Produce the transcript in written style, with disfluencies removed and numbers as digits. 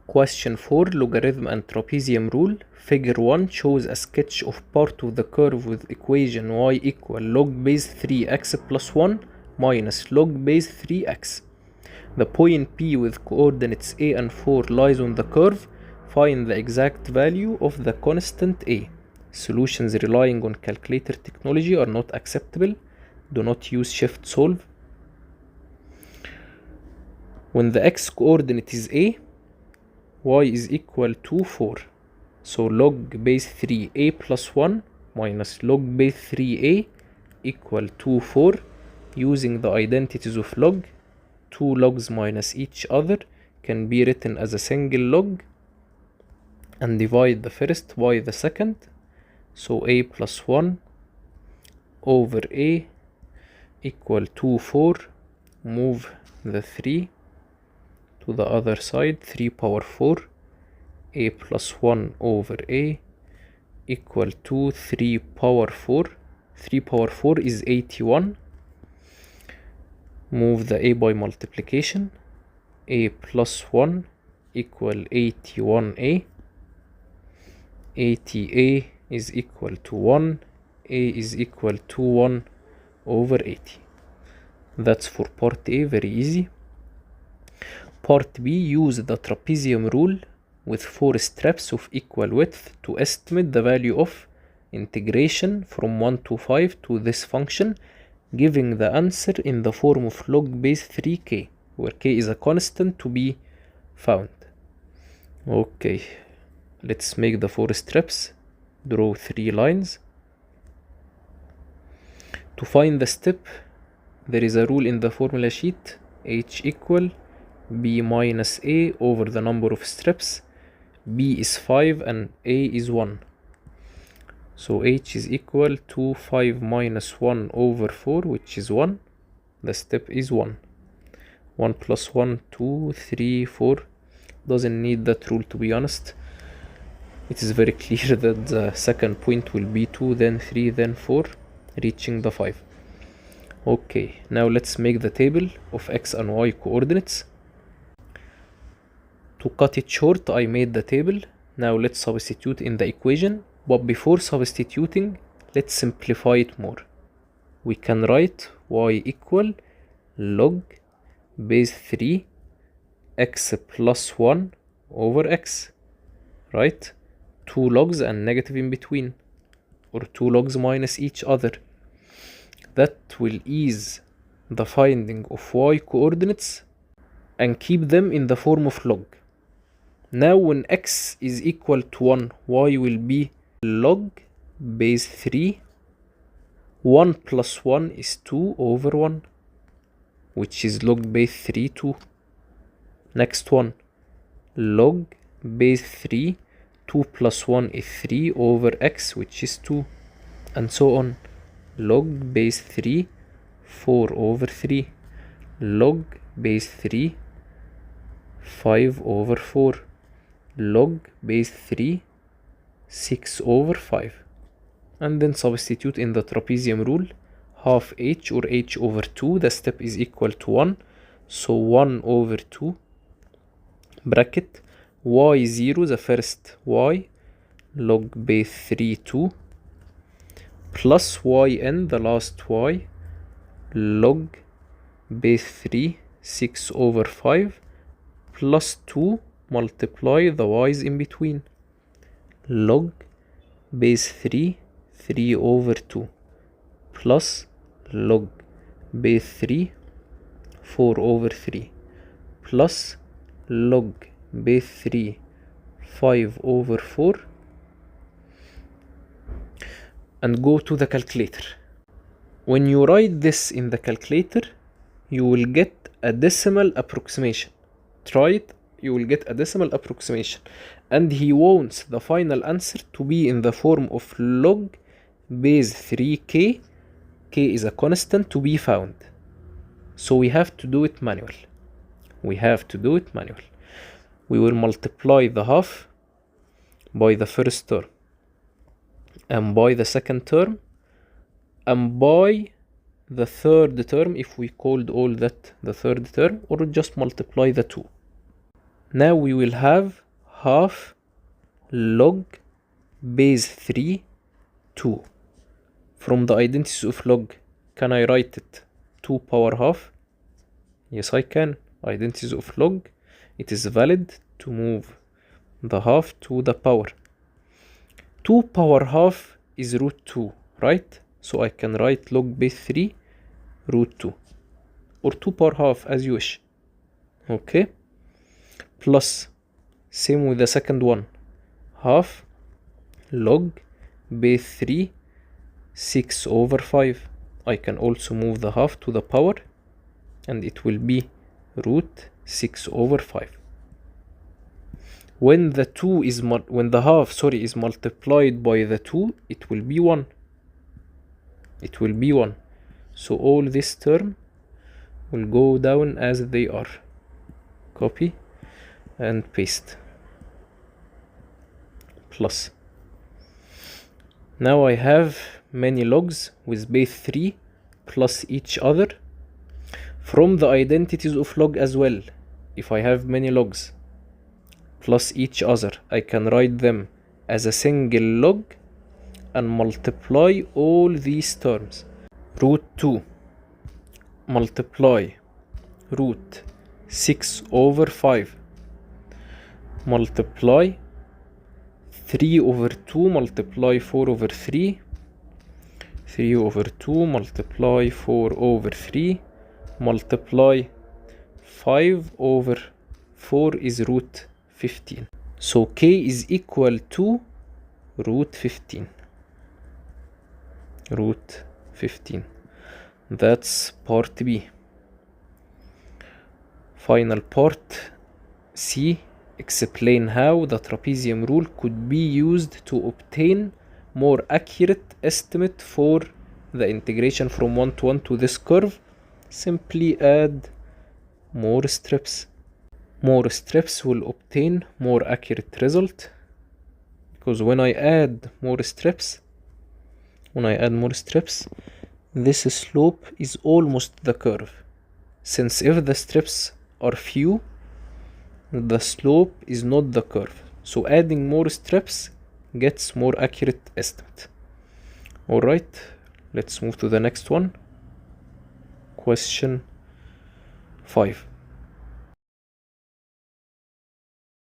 Question 4, logarithm and trapezium rule. Figure 1 shows a sketch of part of the curve with equation y equal log base 3x plus 1 minus log base 3x. The point P with coordinates a and 4 lies on the curve. Find the exact value of the constant a. Solutions relying on calculator technology are not acceptable. Do not use shift solve. When the x coordinate is a, y is equal to 4. So log base 3a plus 1 minus log base 3a equal to 4. Using the identities of log, two logs minus each other can be written as a single log and divide the first by the second. So a plus 1 over a equal to 4. Move the 3 to the other side. 3 power 4. A plus 1 over a equal to 3 power 4. 3 power 4 is 81. Move the a by multiplication. A plus 1 equal 81a. 80a is equal to 1. A is equal to 1 over 80. That's for part A, very easy. Part B, use the trapezium rule with 4 steps of equal width to estimate the value of integration from 1 to 5 to this function, giving the answer in the form of log base 3k, where k is a constant to be found. Okay, let's make the 4 steps. Draw 3 lines. To find the step, there is a rule in the formula sheet, h equal b minus a over the number of steps. b is 5 and a is 1. So h is equal to 5 minus 1 over 4, which is 1. The step is 1. 1 plus 1, 2, 3, 4. Doesn't need that rule, to be honest. It is very clear that the second point will be 2, then 3, then 4, reaching the 5. Okay, now let's make the table of x and y coordinates. To cut it short, I made the table. Now let's substitute in the equation. But before substituting, let's simplify it more. We can write y equal log base 3 x plus 1 over x, right? 2 logs and negative in between, or 2 logs minus each other. That will ease the finding of y coordinates and keep them in the form of log. Now when x is equal to 1, y will be log base 3. 1 plus 1 is 2 over 1, which is log base 3, 2. Next one, log base 3. 2 plus 1 is 3 over x, which is 2, and so on. Log base 3, 4 over 3. Log base 3, 5 over 4. Log base 3, 6 over 5. And then substitute in the trapezium rule. Half h or h over 2, the step is equal to 1. So 1 over 2, bracket, y0, the first y, log base 3, 2, plus yn, the last y, log base 3, 6 over 5, plus 2, multiply the y's in between, log base 3, 3 over 2, plus log base 3, 4 over 3, plus log base 3, 5 over 4, and go to the calculator. When you write this in the calculator, you will get a decimal approximation. Try it, you will get a decimal approximation. And he wants the final answer to be in the form of log base 3k. K is a constant to be found. So we have to do it manual. We will multiply the half by the first term, and by the second term, and by the third term, if we called all that the third term, or just multiply the two. Now we will have half log base 3 2. From the identities of log, can I write it 2 power half? Yes, I can. Identities of log, it is valid to move the half to the power. 2 power half is root 2, right? So I can write log base 3 root 2, or 2 power half as you wish. Okay, plus same with the second one, half log base 3 6 over 5. I can also move the half to the power, and it will be root 6 over 5. When the half is multiplied by the 2, it will be 1. It will be 1. So all this term will go down as they are. Copy and paste. Plus. Now I have many logs with base 3 plus each other. From the identities of log as well, if I have many logs plus each other, I can write them as a single log and multiply all these terms. Root 2 multiply root 6 over 5 multiply 3 over 2 multiply 4 over 3, 3 over 2 multiply 4 over 3 multiply 5 over 4 is root 15. So k is equal to root 15. Root 15. That's part B. Final part C. Explain how the trapezium rule could be used to obtain more accurate estimate for the integration from 1 to 1 to this curve. Simply add more strips. More strips will obtain more accurate result, because when I add more strips, this slope is almost the curve. Since if the strips are few, the slope is not the curve. So adding more strips gets more accurate estimate. Alright, let's move to the next one. Question 5.